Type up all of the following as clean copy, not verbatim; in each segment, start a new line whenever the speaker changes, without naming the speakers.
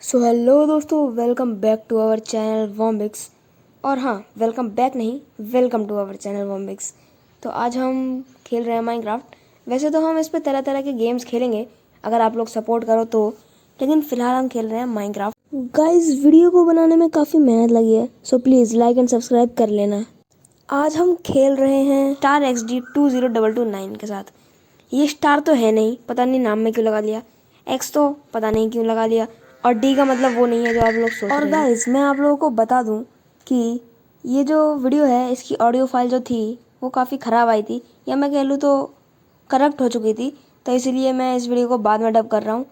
सो hello दोस्तों, welcome back to our channel Wombix. और हाँ, वेलकम बैक नहीं, welcome to our channel Wombix. तो आज हम खेल रहे हैं माइनक्राफ्ट। वैसे तो हम इस पे तरह तरह के गेम्स खेलेंगे अगर आप लोग सपोर्ट करो तो, लेकिन फ़िलहाल हम खेल रहे हैं माइनक्राफ्ट। गाइस, वीडियो को बनाने में काफ़ी मेहनत लगी है, so please like and subscribe कर लेना। आज हम खेल रहे हैं स्टार XD 20229 के साथ। ये स्टार तो है नहीं, पता नहीं नाम में क्यों लगा लिया। एक्स तो पता नहीं क्यों लगा लिया, और डी का मतलब वो नहीं है जो आप लोग सोच रहे हैं। और गाइस, मैं आप लोगों को बता दूं कि ये जो वीडियो है इसकी ऑडियो फाइल जो थी वो काफ़ी ख़राब आई थी, या मैं कह लूँ तो करप्ट हो चुकी थी। तो इसीलिए मैं इस वीडियो को बाद में डब कर रहा हूँ।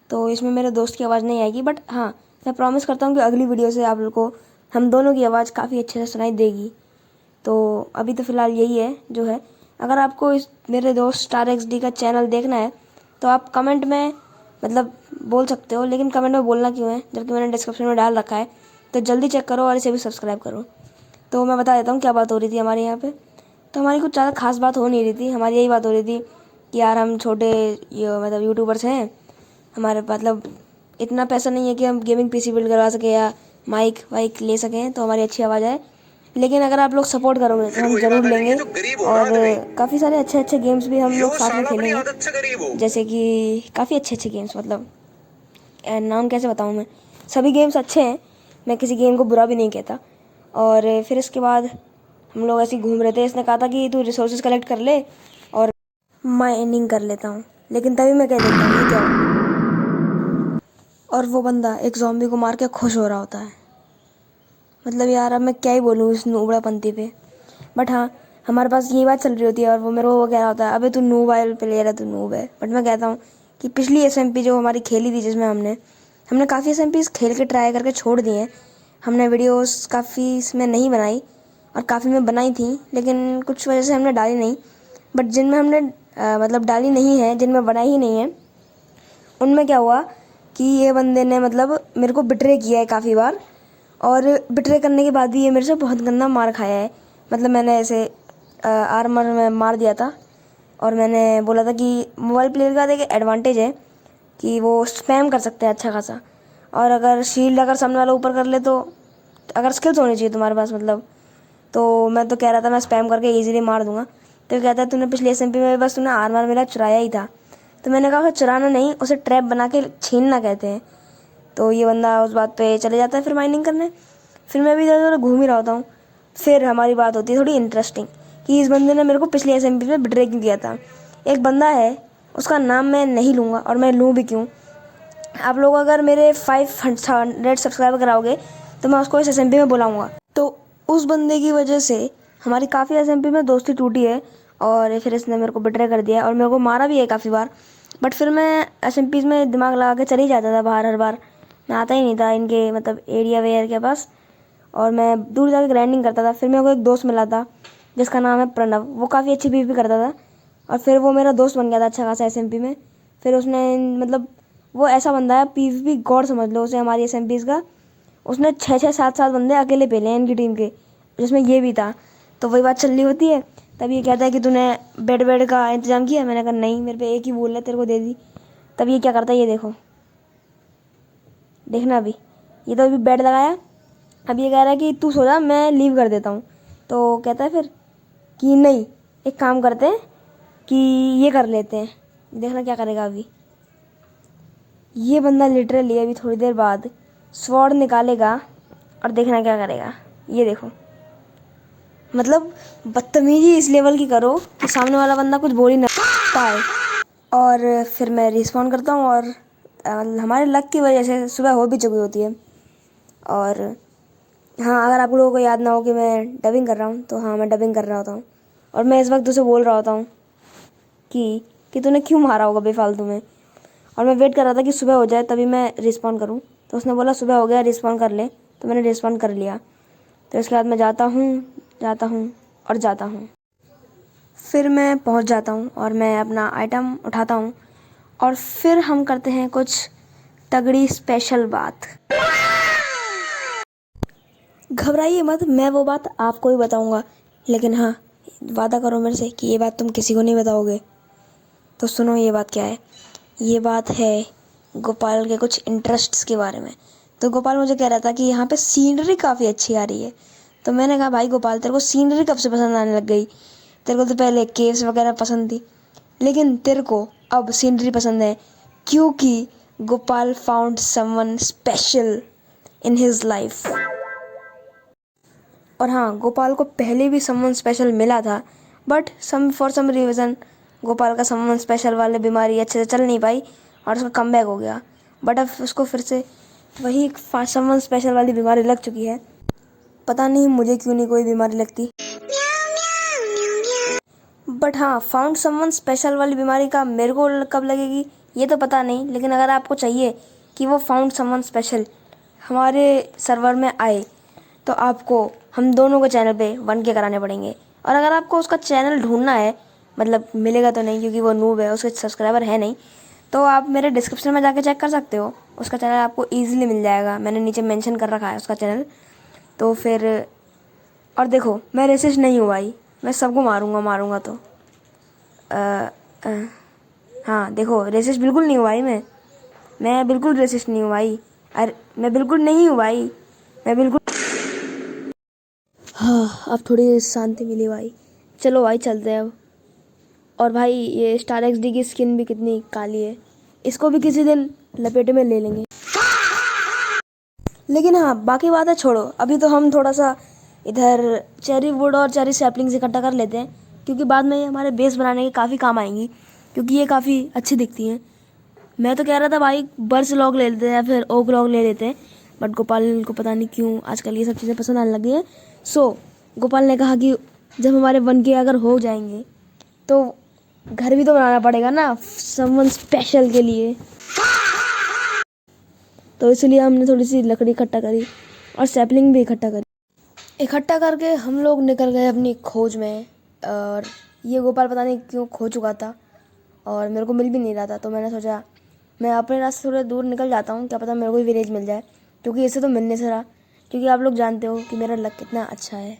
तो इसमें मेरे दोस्त की आवाज़ नहीं आएगी, बट हाँ, मैं प्रॉमिस करता हूँ कि अगली वीडियो से आप लोग को हम दोनों की आवाज़ काफ़ी अच्छे से सुनाई देगी। तो अभी तो फ़िलहाल यही है जो है। अगर आपको इस मेरे दोस्त स्टार XD का चैनल देखना है तो आप कमेंट में मतलब बोल सकते हो, लेकिन कमेंट में बोलना क्यों है जबकि मैंने डिस्क्रिप्शन में डाल रखा है। तो जल्दी चेक करो और इसे भी सब्सक्राइब करो। तो मैं बता देता हूँ क्या बात हो रही थी हमारे यहाँ पे। तो हमारी कुछ ज़्यादा खास बात हो नहीं रही थी, हमारी यही बात हो रही थी कि यार हम छोटे मतलब यूट्यूबर्स हैं, हमारे मतलब इतना पैसा नहीं है कि हम गेमिंग PC बिल्ड करवा सकें या माइक वाइक ले सकें तो हमारी अच्छी आवाज़ आए। लेकिन अगर आप लोग सपोर्ट करोगे तो हम ज़रूर लेंगे, और काफ़ी सारे अच्छे अच्छे गेम्स भी हम लोग साथ में खेलेंगे। जैसे कि काफ़ी अच्छे अच्छे गेम्स, मतलब नाम कैसे बताऊँ मैं। सभी गेम्स अच्छे हैं, मैं किसी गेम को बुरा भी नहीं कहता। और फिर इसके बाद हम लोग ऐसे ही घूम रहे थे, इसने कहा था कि तू रिसोर्सेज कलेक्ट कर ले और माइनिंग कर लेता हूँ, लेकिन तभी मैं कह देता हूँ ये क्या हो? और वो बंदा एक ज़ॉम्बी को मार के खुश हो रहा होता है। मतलब यार, अब मैं क्या ही बोलूँ इस नूबड़ापंती पे। बट हाँ, हमारे पास ये बात चल रही होती है और वो मेरे को वो कह रहा होता है, अबे तू नूब वाले प्लेयर है, तू नूब है। बट मैं कहता हूँ कि पिछली SMP जो हमारी खेली थी, जिसमें हमने काफ़ी SMPs खेल के ट्राई करके छोड़ दिए हैं। हमने वीडियोस काफ़ी इसमें नहीं बनाई और काफ़ी में बनाई थी, लेकिन कुछ वजह से हमने डाली नहीं। बट जिनमें हमने मतलब डाली नहीं है, जिनमें बनाई ही नहीं है, उनमें क्या हुआ कि ये बंदे ने मतलब मेरे को बिट्रे किया है काफ़ी बार, और बिट्रे करने के बाद भी ये मेरे से बहुत गंदा मार खाया है। मतलब मैंने ऐसे आर्मर में मार दिया था, और मैंने बोला था कि मोबाइल प्लेयर का एक एडवांटेज है कि वो स्पैम कर सकते हैं अच्छा खासा। और अगर शील्ड अगर सामने वाला ऊपर कर ले तो, अगर स्किल्स होनी चाहिए तुम्हारे पास मतलब। तो मैं तो कह रहा था मैं स्पैम करके इजीली मार दूंगा। तो कहता है तूने पिछली SMP में बस तूने आर्मर मेरा चुराया ही था। तो मैंने कहा चुराना नहीं, उसे ट्रैप बना के छीनना कहते हैं। तो ये बंदा उस बात पे चले जाता है फिर माइनिंग करने। फिर मैं भी इधर उधर घूम ही रहा होता हूँ। फिर हमारी बात होती है थोड़ी इंटरेस्टिंग कि इस बंदे ने मेरे को पिछली SMP में बिट्रे क्यों किया था। एक बंदा है, उसका नाम मैं नहीं लूँगा, और मैं लूँ भी क्यों। आप लोग अगर मेरे 500 सब्सक्राइबर कराओगे तो मैं उसको इस SMP में बुलाऊँगा। तो उस बंदे की वजह से हमारी काफ़ी SMP में दोस्ती टूटी है, और फिर इसने मेरे को बिट्रे कर दिया और मेरे को मारा भी है काफ़ी बार। बट फिर मैं SMPs में दिमाग लगा के चल ही जाता था बाहर हर बार। मैं आता ही नहीं था इनके मतलब एरिया वेयर के पास, और मैं दूर जाकर ग्राइंडिंग करता था। फिर मेरे को एक दोस्त मिला था जिसका नाम है प्रणव, वो काफ़ी अच्छी PvP करता था, और फिर वो मेरा दोस्त बन गया था अच्छा खासा SMP में। फिर उसने मतलब वो ऐसा बंदा है, PvP गॉड समझ लो उसे हमारी SMPs का। उसने 6-6 7-7 बंदे अकेले पेले हैं इनकी टीम के, जिसमें ये भी था। तो वही बात चल रही होती है, तब ये कहता है कि तूने बेड का इंतजाम किया। मैंने कहा नहीं, मेरे पे एक ही वूल है, तेरे को दे दी। तब ये क्या करता है, ये देखो, देखना अभी। ये तो अभी बेड लगाया, अब ये कह रहा है कि तू सो जा, मैं लीव कर देता हूँ। तो कहता है फिर कि नहीं, एक काम करते हैं कि ये कर लेते हैं। देखना क्या करेगा अभी ये बंदा। लिटरली अभी थोड़ी देर बाद स्वॉर्ड निकालेगा, और देखना क्या करेगा, ये देखो। मतलब बदतमीजी इस लेवल की करो कि सामने वाला बंदा कुछ बोल ही ना पाए। और फिर मैं रिस्पॉन्ड करता हूँ, और हमारे लक की वजह से सुबह हो भी चुकी होती है। और हाँ, अगर आप लोगों को याद ना हो कि मैं डबिंग कर रहा हूँ, तो हाँ, मैं डबिंग कर रहा होता हूँ। और मैं इस वक्त उसे बोल रहा होता हूँ कि तूने क्यों मारा होगा बेफालतू में। और मैं वेट कर रहा था कि सुबह हो जाए तभी मैं रिस्पॉन्ड करूँ। तो उसने बोला सुबह हो गया, रिस्पॉन्ड कर ले। तो मैंने रिस्पॉन्ड कर लिया। तो इसके बाद मैं जाता हूँ और जाता हूँ। फिर मैं पहुँच जाता हूँ और मैं अपना आइटम उठाता हूँ, और फिर हम करते हैं कुछ तगड़ी स्पेशल बात। घबराइए मत, मैं वो बात आपको ही बताऊंगा, लेकिन हाँ, वादा करो मेरे से कि ये बात तुम किसी को नहीं बताओगे। तो सुनो, ये बात क्या है। ये बात है गोपाल के कुछ इंटरेस्ट्स के बारे में। तो गोपाल मुझे कह रहा था कि यहाँ पे सीनरी काफ़ी अच्छी आ रही है। तो मैंने कहा भाई गोपाल, तेरे को सीनरी कब से पसंद आने लग गई? तेरे को तो पहले केव्स वगैरह पसंद थी, लेकिन तेरे को अब सीनरी पसंद है क्योंकि Gopal found someone special in his life. और हाँ, गोपाल को पहले भी समवन स्पेशल मिला था, but for some reason Gopal का समवन स्पेशल वाली बीमारी अच्छे से चल नहीं पाई और उसका कमबैक हो गया। बट अब उसको फिर से वही समवन स्पेशल वाली बीमारी लग चुकी है। पता नहीं मुझे क्यों नहीं कोई बीमारी लगती, बट हाँ, फाउंड समवन स्पेशल वाली बीमारी का मेरे को कब लगेगी ये तो पता नहीं। लेकिन अगर आपको चाहिए कि वो फाउंड समवन स्पेशल हमारे सर्वर में आए तो आपको हम दोनों के चैनल पे 1K कराने पड़ेंगे। और अगर आपको उसका चैनल ढूंढना है, मतलब मिलेगा तो नहीं क्योंकि वो नूब है, उसके सब्सक्राइबर है नहीं, तो आप मेरे डिस्क्रिप्शन में जाके चेक कर सकते हो। उसका चैनल आपको ईजिली मिल जाएगा, मैंने नीचे मेंशन कर रखा है उसका चैनल। तो फिर और देखो, मैं रेसिस्ट नहीं हूँ भाई, मैं सबको मारूंगा तो हाँ देखो, रेसिस्ट बिल्कुल नहीं हूँ भाई, मैं बिल्कुल रेसिस्ट नहीं हूँ भाई। अरे मैं बिल्कुल नहीं हूँ भाई, मैं बिल्कुल। हाँ, अब थोड़ी शांति मिली भाई। चलो भाई चलते हैं अब। और भाई ये स्टार XD की स्किन भी कितनी काली है, इसको भी किसी दिन लपेटे में ले लेंगे। लेकिन हाँ, बाकी बातें छोड़ो, अभी तो हम थोड़ा सा इधर चेरी वुड और चेरी सैपलिंग्स इकट्ठा कर लेते हैं, क्योंकि बाद में ये हमारे बेस बनाने के काफ़ी काम आएंगी, क्योंकि ये काफ़ी अच्छी दिखती हैं। मैं तो कह रहा था भाई बर्च लॉग ले लेते हैं या फिर ओक लॉग ले लेते हैं, बट गोपाल को पता नहीं क्यों आजकल ये सब चीज़ें पसंद आने लगी हैं। सो गोपाल ने कहा कि जब हमारे 1K अगर हो जाएंगे तो घर भी तो बनाना पड़ेगा ना समवन स्पेशल के लिए। तो इसलिए हमने थोड़ी सी लकड़ी इकट्ठा करी और सैपलिंग भी इकट्ठा करी। इकट्ठा करके हम लोग निकल गए अपनी खोज में। और ये गोपाल पता नहीं क्यों खो चुका था और मेरे को मिल भी नहीं रहा था। तो मैंने सोचा मैं अपने रास्ते थोड़े दूर निकल जाता हूँ, क्या पता मेरे को ही विलेज मिल जाए, क्योंकि इससे तो मिलने से रहा, क्योंकि आप लोग जानते हो कि मेरा लक कितना अच्छा है।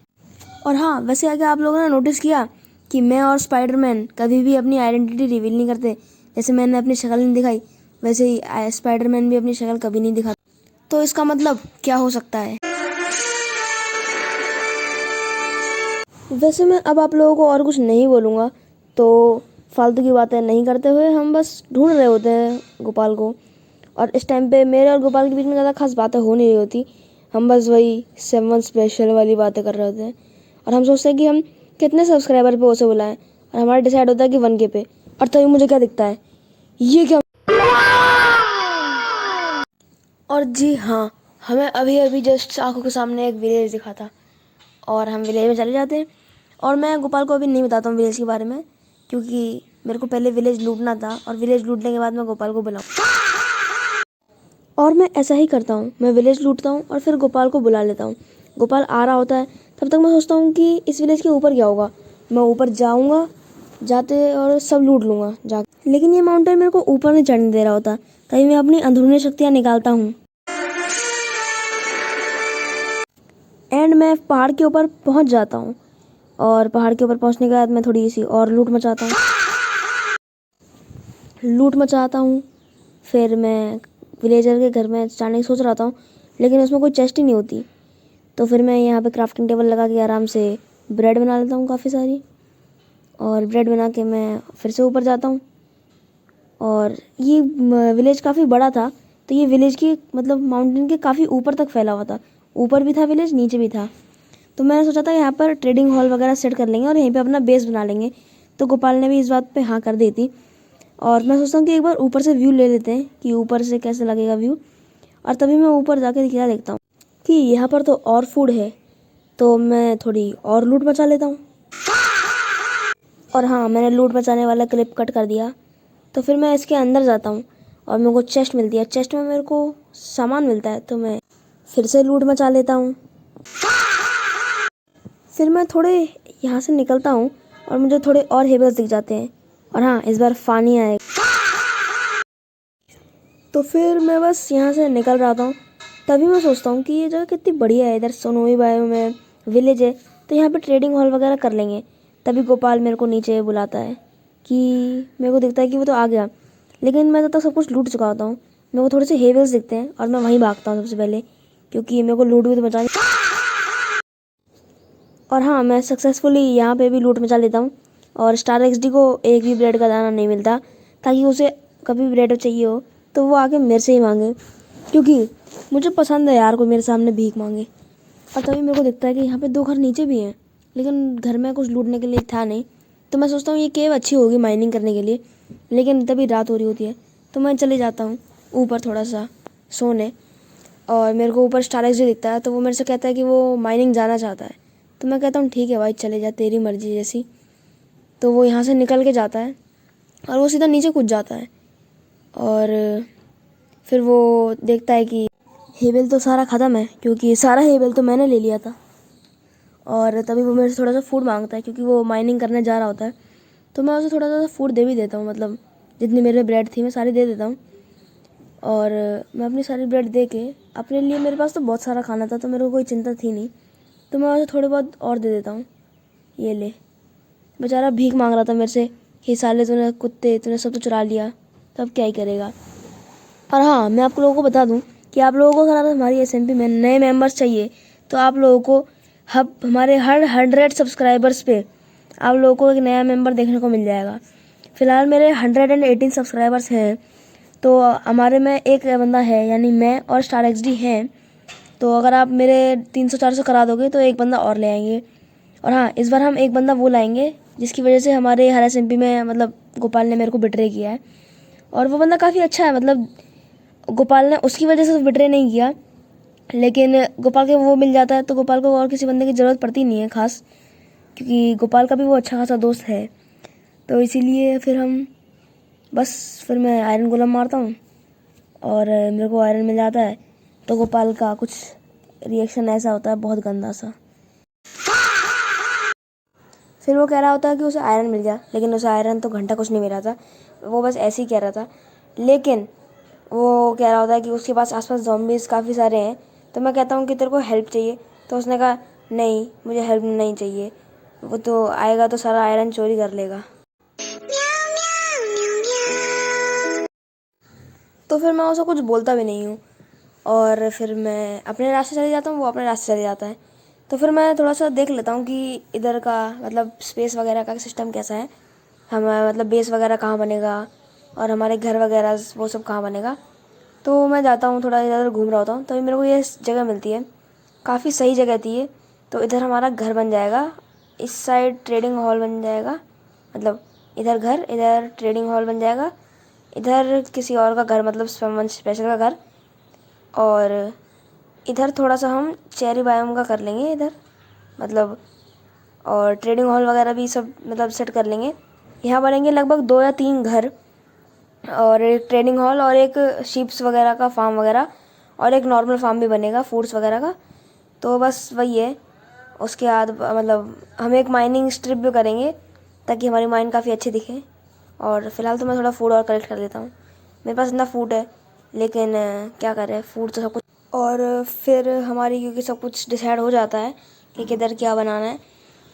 और हाँ, वैसे आगे आप लोगों ने नोटिस किया कि मैं और स्पाइडरमैन कभी भी अपनी आइडेंटिटी रिवील नहीं करते। जैसे मैंने अपनी शक्ल नहीं दिखाई, वैसे ही स्पाइडरमैन भी अपनी शक्ल कभी नहीं दिखाता। तो इसका मतलब क्या हो सकता है? वैसे मैं अब आप लोगों को और कुछ नहीं बोलूँगा, तो फालतू की बातें नहीं करते हुए हम बस ढूंढ रहे होते हैं गोपाल को। और इस टाइम पे मेरे और गोपाल के बीच में ज़्यादा खास बातें हो नहीं रही होती, हम बस वही समवन स्पेशल वाली बातें कर रहे होते हैं। और हम सोचते हैं कि हम कितने सब्सक्राइबर पे उसे बुलाएं, और हमारा डिसाइड होता है कि 1K पे। और तभी मुझे क्या दिखता है, ये क्या। और जी हाँ, हमें अभी अभी जस्ट आंखों के सामने एक विलेज दिखा था और हम विलेज में चले जाते हैं। और मैं गोपाल को अभी नहीं बताता हूँ विलेज के बारे में, क्योंकि मेरे को पहले विलेज लूटना था और विलेज लूटने के बाद मैं गोपाल को बुलाऊँ। और मैं ऐसा ही करता हूँ, मैं विलेज लूटता हूँ और फिर गोपाल को बुला लेता हूँ। गोपाल आ रहा होता है, तब तक मैं सोचता हूँ कि इस विलेज के ऊपर क्या होगा। मैं ऊपर जाऊँगा, जाते और सब लूट लूँगा जा। लेकिन ये माउंटेन मेरे को ऊपर नहीं चढ़ने दे रहा होता, तभी मैं अपनी अंदरूनी शक्तियाँ निकालता हूँ एंड मैं पहाड़ के ऊपर पहुँच जाता हूँ। और पहाड़ के ऊपर पहुँचने के बाद मैं थोड़ी सी और लूट मचाता हूँ। फिर मैं विलेजर के घर में जाने की सोच रहा था, लेकिन उसमें कोई चेस्ट ही नहीं होती। तो फिर मैं यहाँ पे क्राफ्टिंग टेबल लगा के आराम से ब्रेड बना लेता हूँ काफ़ी सारी, और ब्रेड बना के मैं फिर से ऊपर जाता हूँ। और ये विलेज काफ़ी बड़ा था, तो ये विलेज की मतलब माउंटेन के काफ़ी ऊपर तक फैला हुआ था, ऊपर भी था विलेज, नीचे भी था। तो मैंने सोचा था यहाँ पर ट्रेडिंग हॉल वगैरह सेट कर लेंगे और यहीं पे अपना बेस बना लेंगे। तो गोपाल ने भी इस बात पे हाँ कर दी थी। और मैं सोचता हूँ कि एक बार ऊपर से व्यू ले लेते हैं कि ऊपर से कैसे लगेगा व्यू। और तभी मैं ऊपर जाके क्या देखता हूँ कि यहाँ पर तो और फूड है, तो मैं थोड़ी और लूट मचा लेता हूँ। और हाँ, मैंने लूट मचाने वाला क्लिप कट कर दिया। तो फिर मैं इसके अंदर जाता हूँ और मेरे को चेस्ट मिलती है, चेस्ट में मेरे को सामान मिलता है, तो मैं फिर से लूट मचा लेता हूँ। फिर मैं थोड़े यहाँ से निकलता हूँ और मुझे थोड़े और हेबल्स दिख जाते हैं। और हाँ, इस बार फानी आएगा। तो फिर मैं बस यहाँ से निकल रहा था, तभी मैं सोचता हूँ कि ये जगह कितनी बढ़िया है, इधर सोनोई बायो में विलेज है, तो यहाँ पे ट्रेडिंग हॉल वगैरह कर लेंगे। तभी गोपाल मेरे को नीचे बुलाता है कि मेरे को दिखता है कि वो तो आ गया, लेकिन मैं तब तक सब कुछ लूट चुका होता हूँ। मेरे को थोड़े से हेवल्स दिखते हैं और मैं वहीं भागता हूँ सबसे पहले, क्योंकि मेरे को लूट भी तो मचानी। और हाँ, मैं सक्सेसफुली यहाँ पे भी लूट मचा लेता हूँ। और स्टार एक्सडी को एक भी ब्रेड का दाना नहीं मिलता, ताकि उसे कभी ब्रेड चाहिए हो तो वो आके मेरे से ही मांगे, क्योंकि मुझे पसंद है यार कोई मेरे सामने भीख मांगे। और तभी मेरे को दिखता है कि यहाँ पे 2 घर नीचे भी हैं, लेकिन घर में कुछ लूटने के लिए था नहीं। तो मैं सोचता हूँ ये केव अच्छी होगी माइनिंग करने के लिए, लेकिन तभी रात हो रही होती है। तो मैं चले जाता हूँ ऊपर थोड़ा सा सोने, और मेरे को ऊपर स्टार एक्सडी दिखता है। तो वो मेरे से कहता है कि वो माइनिंग जाना चाहता है। तो मैं कहता हूँ ठीक है भाई, चले जा, तेरी मर्जी जैसी। तो वो यहाँ से निकल के जाता है और वो सीधा नीचे कूद जाता है। और फिर वो देखता है कि हेबल तो सारा ख़त्म है, क्योंकि सारा हेबल तो मैंने ले लिया था। और तभी वो मेरे से थोड़ा सा फूड मांगता है, क्योंकि वो माइनिंग करने जा रहा होता है। तो मैं उसे थोड़ा सा फूड दे भी देता हूँ, मतलब जितनी मेरे ब्रेड थी मैं सारी दे देता हूँ। और मैं अपनी सारी ब्रेड दे के अपने लिए, मेरे पास तो बहुत सारा खाना था तो मेरे को कोई चिंता थी नहीं, तो मैं उसे थोड़े बहुत और दे देता हूँ। ये ले, बेचारा भीख मांग रहा था मेरे से कि साले तूने कुत्ते तूने सब तो चुरा लिया, तो अब क्या ही करेगा। और हाँ, मैं आप लोगों को बता दूं कि आप लोगों को अगर हमारी एसएमपी में नए मेंबर्स चाहिए तो आप लोगों को हमारे हर 100 सब्सक्राइबर्स पे आप लोगों को एक नया मेंबर देखने को मिल जाएगा। फ़िलहाल मेरे 118 सब्सक्राइबर्स हैं, तो हमारे में एक बंदा है, यानी मैं और स्टार एक्सडी हैं। तो अगर आप मेरे 300-400 करा दोगे तो एक बंदा और ले आएंगे। और हाँ, इस बार हम एक बंदा वो लाएंगे जिसकी वजह से हमारे हर एसएमपी में, मतलब गोपाल ने मेरे को बिट्रे किया है, और वो बंदा काफ़ी अच्छा है। मतलब गोपाल ने उसकी वजह से बिट्रे नहीं किया, लेकिन गोपाल के वो मिल जाता है तो गोपाल को और किसी बंदे की ज़रूरत पड़ती नहीं है खास, क्योंकि गोपाल का भी वो अच्छा खासा दोस्त है। तो इसीलिए फिर मैं आयरन गोलम मारता हूँ और मेरे को आयरन मिल जाता है। तो गोपाल का कुछ रिएक्शन ऐसा होता है बहुत गंदा सा। फिर वो कह रहा होता है कि उसे आयरन मिल गया, लेकिन उसे आयरन तो घंटा कुछ नहीं मिल रहा था, वो बस ऐसे ही कह रहा था। लेकिन वो कह रहा होता है कि उसके पास आसपास ज़ॉम्बीज़ काफ़ी सारे हैं। तो मैं कहता हूँ कि तेरे को हेल्प चाहिए, तो उसने कहा नहीं मुझे हेल्प नहीं चाहिए, वो तो आएगा तो सारा आयरन चोरी कर लेगा। तो फिर मैं उसे कुछ बोलता भी नहीं हूँ, और फिर मैं अपने रास्ते चले जाता हूँ, वो अपने रास्ते चले जाता है। तो फिर मैं थोड़ा सा देख लेता हूँ कि इधर का मतलब स्पेस वगैरह का सिस्टम कैसा है, हमारा मतलब बेस वगैरह कहाँ बनेगा, और हमारे घर वगैरह वो सब कहाँ बनेगा। तो मैं जाता हूँ, थोड़ा इधर घूम रहा होता हूँ, तभी मेरे को ये जगह मिलती है, काफ़ी सही जगह थी ये। तो इधर हमारा घर बन जाएगा, इस साइड ट्रेडिंग हॉल बन जाएगा, मतलब इधर घर, इधर ट्रेडिंग हॉल बन जाएगा, इधर किसी और का घर, मतलब समवन स्पेशल का घर, और इधर थोड़ा सा हम चेरी बायोम का कर लेंगे इधर, मतलब और ट्रेडिंग हॉल वगैरह भी सब मतलब सेट कर लेंगे। यहाँ बनेंगे लगभग 2 या 3 घर, और एक ट्रेडिंग हॉल और एक शीप्स वगैरह का फार्म वगैरह, और एक नॉर्मल फार्म भी बनेगा फूड्स वगैरह का। तो बस वही है। उसके बाद मतलब हम एक माइनिंग स्ट्रिप भी करेंगे, ताकि हमारी माइन काफ़ी अच्छी दिखे। और फिलहाल तो मैं थोड़ा फूड और कलेक्ट कर लेता हूँ, मेरे पास इतना फूड है, लेकिन क्या करें, फूड तो सब कुछ। और फिर हमारी क्योंकि सब कुछ डिसाइड हो जाता है कि किधर क्या बनाना है,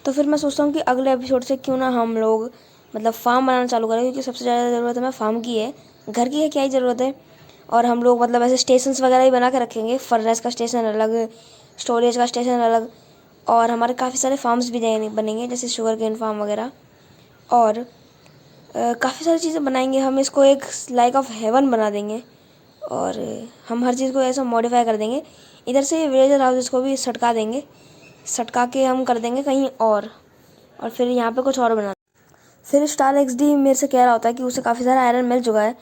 तो फिर मैं सोचता हूँ कि अगले एपिसोड से क्यों ना हम लोग मतलब फार्म बनाना चालू करें, क्योंकि सबसे ज़्यादा ज़रूरत हमें फार्म की है, घर की है क्या ही ज़रूरत है। और हम लोग मतलब ऐसे स्टेशंस वगैरह भी बना के रखेंगे, फर्नेस का स्टेशन अलग, स्टोरेज का स्टेशन अलग, और हमारे काफ़ी सारे फार्म्स भी बनेंगे, जैसे शुगर केन फार्म वगैरह। और काफ़ी सारी चीज़ें बनाएंगे हम, इसको एक लाइक ऑफ हेवन बना देंगे, और हम हर चीज़ को ऐसा मॉडिफाई कर देंगे। इधर से विलेजर हाउसेस को भी सटका देंगे, सटका के हम कर देंगे कहीं और फिर यहाँ पे कुछ और बना। फिर स्टार एक्सडी मेरे से कह रहा होता है कि उसे काफ़ी सारा आयरन मिल चुका है,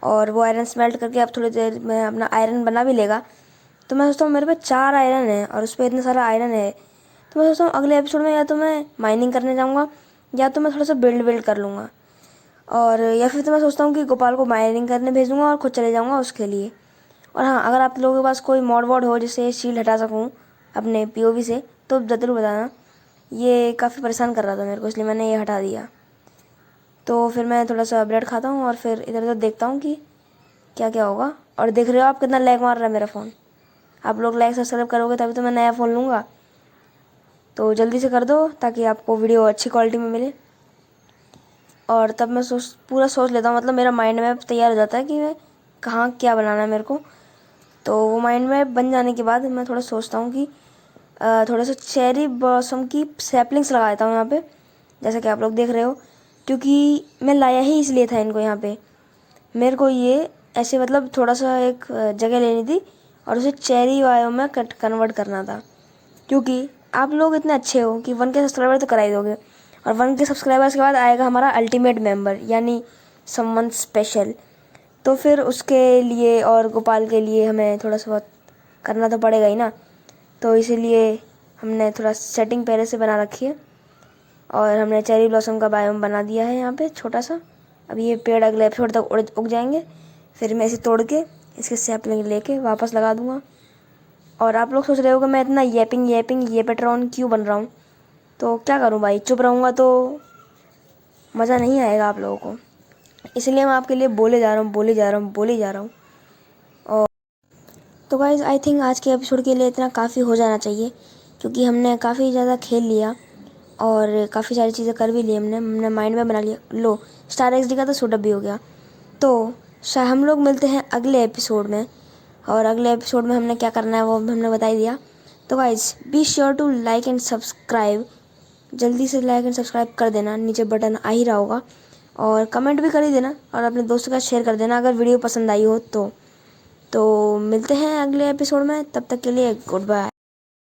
और वो आयरन स्मेल्ट करके अब थोड़ी देर में अपना आयरन बना भी लेगा। तो मैं सोचता हूँ मेरे पे 4 आयरन है और उस पर इतना सारा आयरन है, तो मैं सोचता हूँ अगले एपिसोड में या तो मैं माइनिंग करने जाऊँगा, या तो मैं थोड़ा सा बिल्ड कर लूँगा, और या फिर तो मैं सोचता हूँ कि गोपाल को माइनिंग करने भेजूँगा और खुद चले जाऊँगा उसके लिए। और हाँ, अगर आप लोगों के पास कोई मॉड वॉड हो जिससे शील्ड हटा सकूँ अपने पीओवी से, तो ज़रूर बताना। ये काफ़ी परेशान कर रहा था मेरे को, इसलिए मैंने ये हटा दिया। तो फिर मैं थोड़ा सा ब्रेड खाता हूँ और फिर इधर उधर देखता हूँ कि क्या क्या होगा। और देख रहे हो आप कितना लैग मार रहा है मेरा फ़ोन। आप लोग लाइक सब्सक्राइब करोगे तभी तो मैं नया फ़ोन लूँगा, तो जल्दी से कर दो ताकि आपको वीडियो अच्छी क्वालिटी में मिले। और तब मैं पूरा सोच लेता हूँ, मतलब मेरा माइंड में तैयार हो जाता है कि मैं कहाँ क्या बनाना है मेरे को। तो वो माइंड में बन जाने के बाद मैं थोड़ा सोचता हूँ कि थोड़ा सा चेरी ब्लॉसम की सैपलिंग्स लगा देता हूँ यहाँ पे, जैसा कि आप लोग देख रहे हो। क्योंकि मैं लाया ही इसलिए था इनको यहाँ पे, मेरे को ये ऐसे मतलब थोड़ा सा एक जगह लेनी थी और उसे चेरी वायों में कन्वर्ट करना था। क्योंकि आप लोग इतने अच्छे हो कि 1K सब्सक्राइबर तो करा ही दोगे, और 1K सब्सक्राइबर्स के बाद आएगा हमारा अल्टीमेट मेंबर यानी समवन स्पेशल। तो फिर उसके लिए और गोपाल के लिए हमें थोड़ा सा बहुत करना तो पड़ेगा ही ना। तो इसीलिए हमने थोड़ा सेटिंग पहले से बना रखी है और हमने चेरी ब्लॉसम का बायोम बना दिया है यहाँ पे छोटा सा। अभी ये पेड़ अगले एपिसोड तक उग जाएंगे, फिर मैं इसे तोड़ के इसके सैपलिंग लेके वापस लगा दूँगा। और आप लोग सोच रहे हो कि मैं इतना येपिंग ये पेट्रॉन क्यों बन रहा हूँ। तो क्या करूँ भाई, चुप रहूँगा तो मज़ा नहीं आएगा आप लोगों को, इसलिए मैं आपके लिए बोले जा रहा हूँ। और तो गाइज़ आई थिंक आज के एपिसोड के लिए इतना काफ़ी हो जाना चाहिए, क्योंकि हमने काफ़ी ज़्यादा खेल लिया और काफ़ी सारी चीज़ें कर भी ली हमने माइंड में बना लिया। लो स्टार XD का तो सूटअप भी हो गया। तो शायद हम लोग मिलते हैं अगले एपिसोड में, और अगले एपिसोड में हमने क्या करना है वो हमने बता ही दिया। तो guys be sure to like and subscribe, जल्दी से लाइक एंड सब्सक्राइब कर देना, नीचे बटन आ ही रहा होगा, और कमेंट भी कर ही देना और अपने दोस्तों के साथ शेयर कर देना अगर वीडियो पसंद आई हो तो मिलते हैं अगले एपिसोड में, तब तक के लिए गुड बाय।